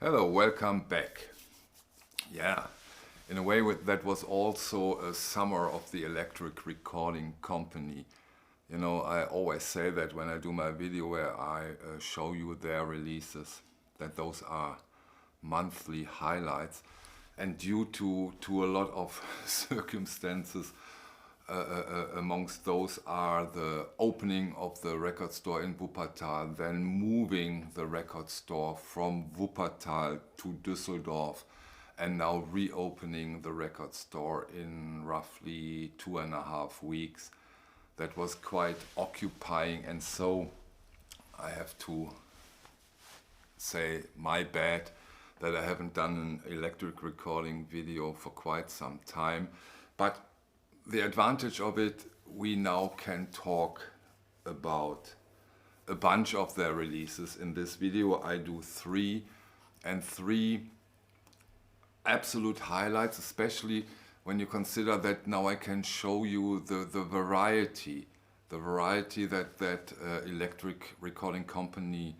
Hello, welcome back. Yeah, in a way that was also a summer of the electric recording company. You know, I always say that when I do my video where I show you their releases, that those are monthly highlights. And due to a lot of circumstances, amongst those are the opening of the record store in Wuppertal, then moving the record store from Wuppertal to Düsseldorf, and now reopening the record store in roughly 2.5 weeks. That was quite occupying, and so I have to say my bad that I haven't done an electric recording video for quite some time. But the advantage of it, we now can talk about a bunch of their releases. In this video I do three absolute highlights, especially when you consider that now I can show you the variety that electric recording company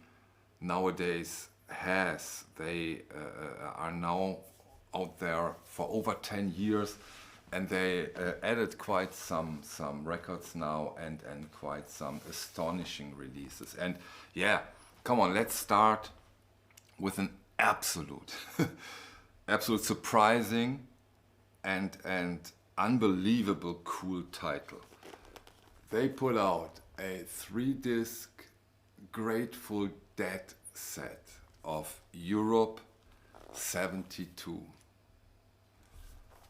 nowadays has. They are now out there for over 10 years, and they added quite some records now and quite some astonishing releases. And yeah, come on, let's start with an absolute surprising and unbelievable cool title. They put out a 3-disc Grateful Dead set of Europe 72.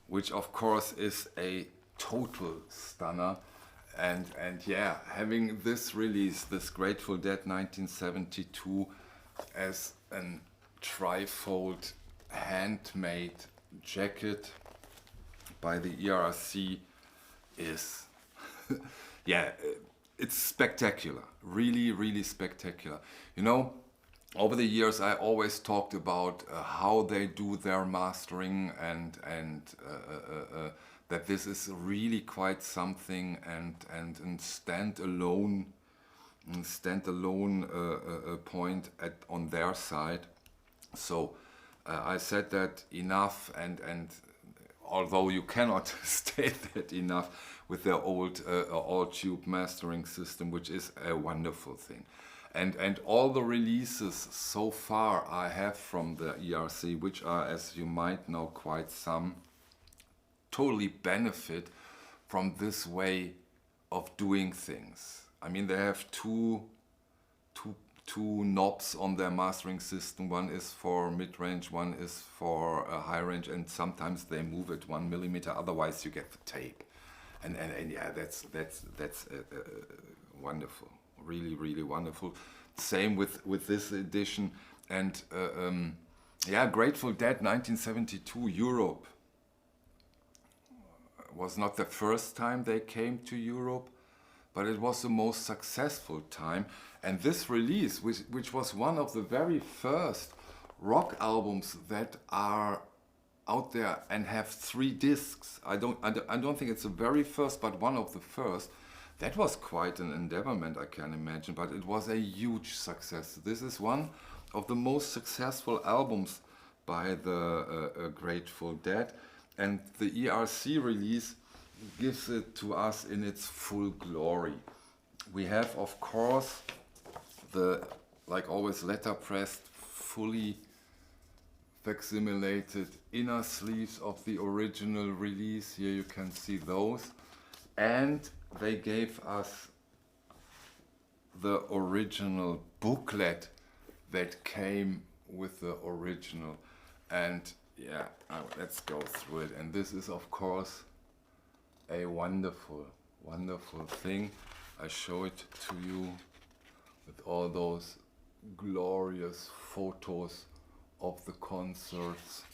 Which of course is a total stunner, and yeah, having this release, this Grateful Dead 1972, as an trifold handmade jacket by the ERC is yeah, it's spectacular, really spectacular. You know, over the years I always talked about how they do their mastering and that this is really quite something and standalone point on their side. So I said that enough, and although you cannot state that enough with their old all-tube mastering system, which is a wonderful thing. And all the releases so far I have from the ERC, which are, as you might know, quite some, totally benefit from this way of doing things. I mean, they have two knobs on their mastering system. One is for mid-range, one is for high range, and sometimes they move it 1 millimeter, otherwise you get the tape. And yeah, that's wonderful. Really wonderful. Same with this edition. And yeah, Grateful Dead 1972 Europe was not the first time they came to Europe, but it was the most successful time. And this release, which was one of the very first rock albums that are out there and have 3 discs. I don't think it's the very first, but one of the first. That was quite an endeavorment, I can imagine, but it was a huge success. This is one of the most successful albums by the Grateful Dead, and the ERC release gives it to us in its full glory. We have, of course, the, like always, letterpressed, fully facsimilated inner sleeves of the original release. Here you can see those. And they gave us the original booklet that came with the original. And yeah, let's go through it. And this is, of course, a wonderful thing. I show it to you with all those glorious photos of the concerts.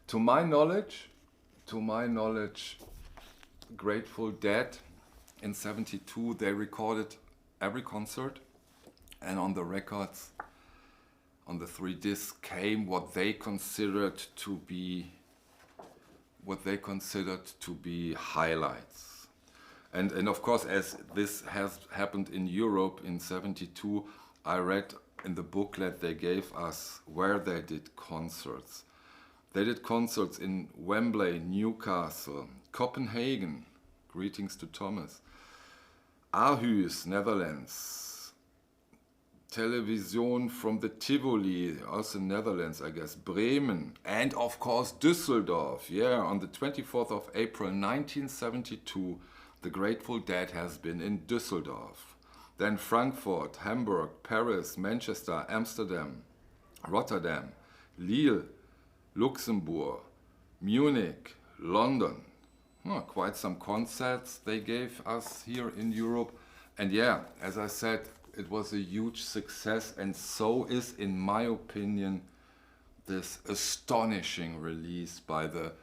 To my knowledge, Grateful Dead in 72, they recorded every concert, and on the records, on the 3 discs, came what they considered to be highlights. And of course, as this has happened in Europe in 72, I read in the booklet they gave us where they did concerts. They did concerts in Wembley, Newcastle, Copenhagen, greetings to Thomas, Aarhus, Netherlands, television from the Tivoli, also Netherlands, I guess, Bremen, and of course Düsseldorf. Yeah, on the 24th of April 1972, the Grateful Dead has been in Düsseldorf. Then Frankfurt, Hamburg, Paris, Manchester, Amsterdam, Rotterdam, Lille, Luxembourg, Munich, London. Quite some concerts they gave us here in Europe. And yeah, as I said, it was a huge success, and so is, in my opinion, this astonishing release by the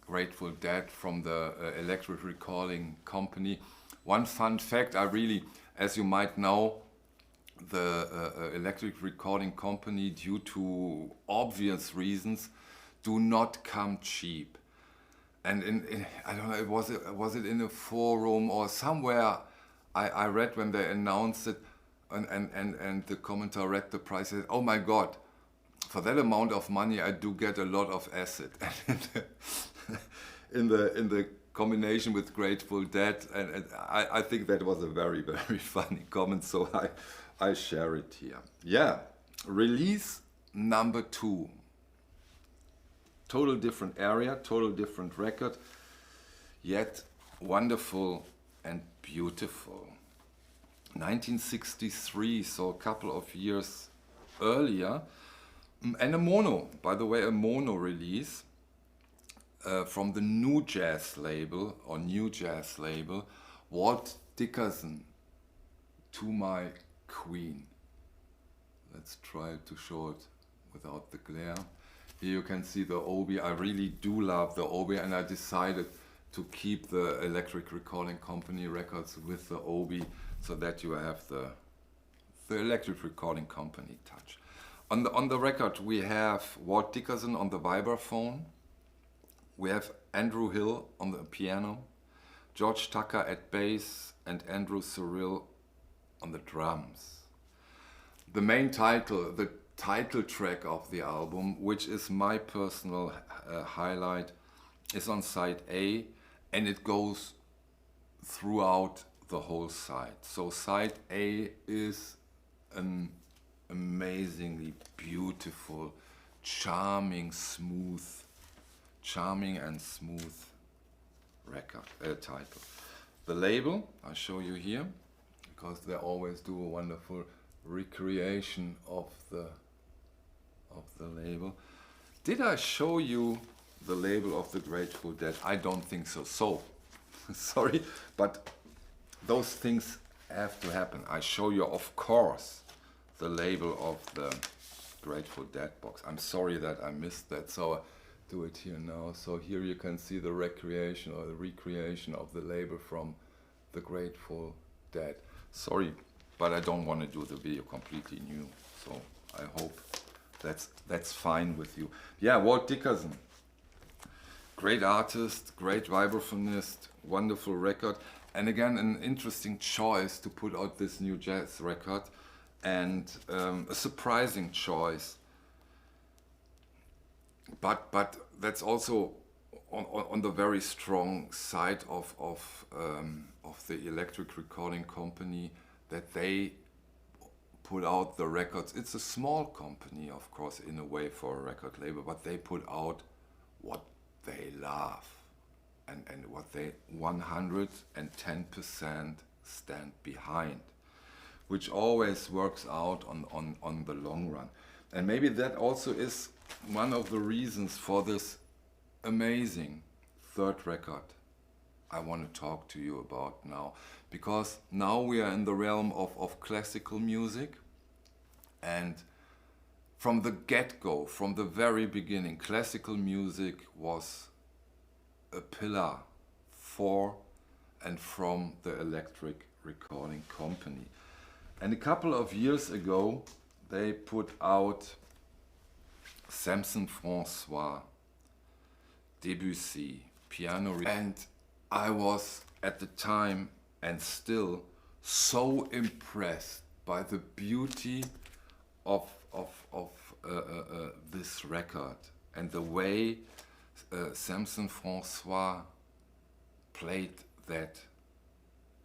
Grateful Dead from the Electric Recording Company. One fun fact, as you might know, the Electric Recording Company, due to obvious reasons, do not come cheap. And I don't know, was it in a forum or somewhere I read when they announced it, and the commentator read the price and said, oh my God, for that amount of money I do get a lot of acid. And in the combination with Grateful Dead, and I think that was a very, very funny comment, so I share it here. Yeah, release number 2. Total different area, total different record, yet wonderful and beautiful. 1963, so a couple of years earlier, and a mono, by the way, a mono release from the New Jazz label, Walt Dickerson, To My Queen. Let's try to show it without the glare. Here you can see the obi. I really do love the obi, and I decided to keep the Electric Recording Company records with the obi, so that you have the Electric Recording Company touch. On the record we have Walt Dickerson on the vibraphone, we have Andrew Hill on the piano, George Tucker at bass, and Andrew Cyril on the drums. The main title, the title track of the album, which is my personal highlight, is on side A, and it goes throughout the whole side. So side A is an amazingly beautiful, charming and smooth record title. The label I show you here, because they always do a wonderful recreation of the label. Did I show you the label of the Grateful Dead? I don't think so. So, sorry, but those things have to happen. I show you, of course, the label of the Grateful Dead box. I'm sorry that I missed that, so I do it here now. So here you can see the recreation or the recreation of the label from the Grateful Dead. Sorry, but I don't want to do the video completely new, so I hope that's fine with you. Yeah, Walt Dickerson, great artist, great vibraphonist, wonderful record, and again an interesting choice to put out this new jazz record, and a surprising choice. But that's also on the very strong side of the Electric Recording Company, that they put out the records. It's a small company, of course, in a way, for a record label, but they put out what they love and what they 110% stand behind, which always works out on the long run. And maybe that also is one of the reasons for this amazing third record I want to talk to you about now, because now we are in the realm of classical music, and from the get-go, from the very beginning, classical music was a pillar for and from the Electric Recording Company. And a couple of years ago they put out Samson Francois, Debussy, piano, and I was at the time, and still, so impressed by the beauty this record and the way Samson Francois played that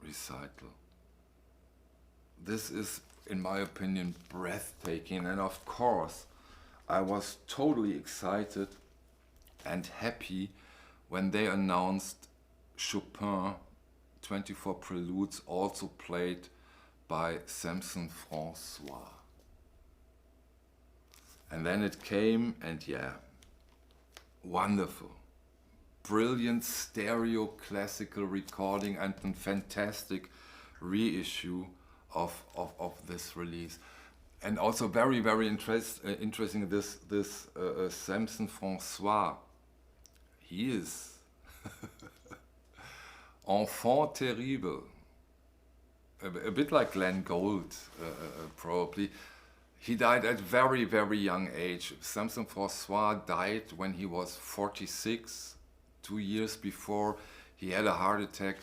recital. This is, in my opinion, breathtaking, and of course I was totally excited and happy when they announced Chopin 24 Preludes, also played by Samson Francois. And then it came, and yeah, wonderful. Brilliant stereo classical recording and a fantastic reissue of this release. And also very, very interesting, this Samson Francois. He is enfant terrible. A bit like Glenn Gould, probably. He died at very, very young age. Samson Francois died when he was 46, 2 years before. He had a heart attack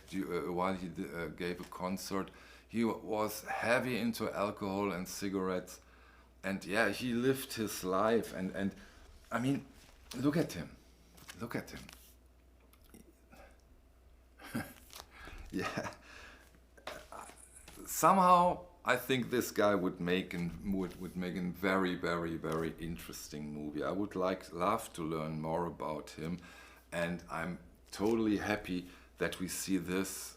while he gave a concert. He was heavy into alcohol and cigarettes. And yeah, he lived his life. And I mean, look at him. Look at him. Yeah. Somehow, I think this guy would make a very, very, very interesting movie. I would love to learn more about him, and I'm totally happy that we see this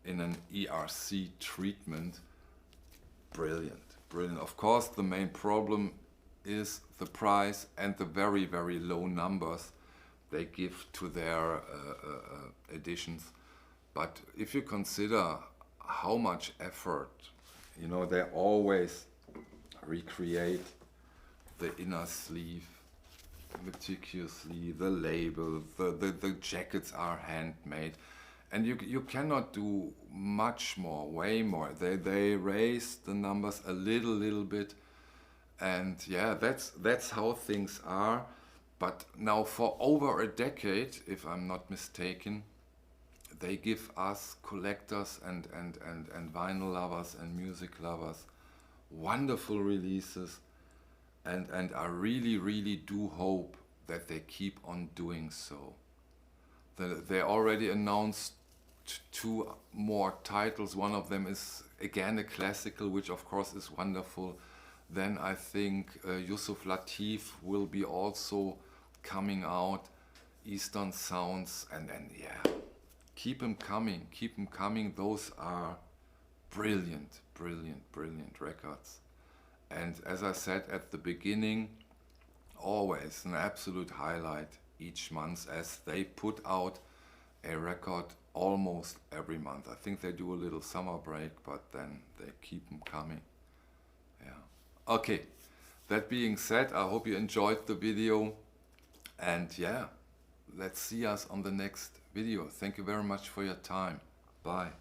in an ERC treatment. Brilliant, brilliant. Of course, the main problem is the price and the very, very low numbers they give to their editions. But if you consider how much effort, you know, they always recreate the inner sleeve meticulously, the label, the jackets are handmade, and you cannot do much more, way more. They raise the numbers a little bit, and yeah, that's how things are. But now for over a decade, if I'm not mistaken, they give us collectors and vinyl lovers and music lovers wonderful releases, and I really do hope that they keep on doing so. They already announced 2 more titles. One of them is again a classical, which of course is wonderful. Then I think Yusuf Lateef will be also coming out, Eastern Sounds, and yeah. Keep them coming. Those are brilliant records. And as I said at the beginning, always an absolute highlight each month, as they put out a record almost every month. I think they do a little summer break, but then they keep them coming. Yeah. Okay, that being said, I hope you enjoyed the video, and yeah, let's see us on the next video. Thank you very much for your time. Bye.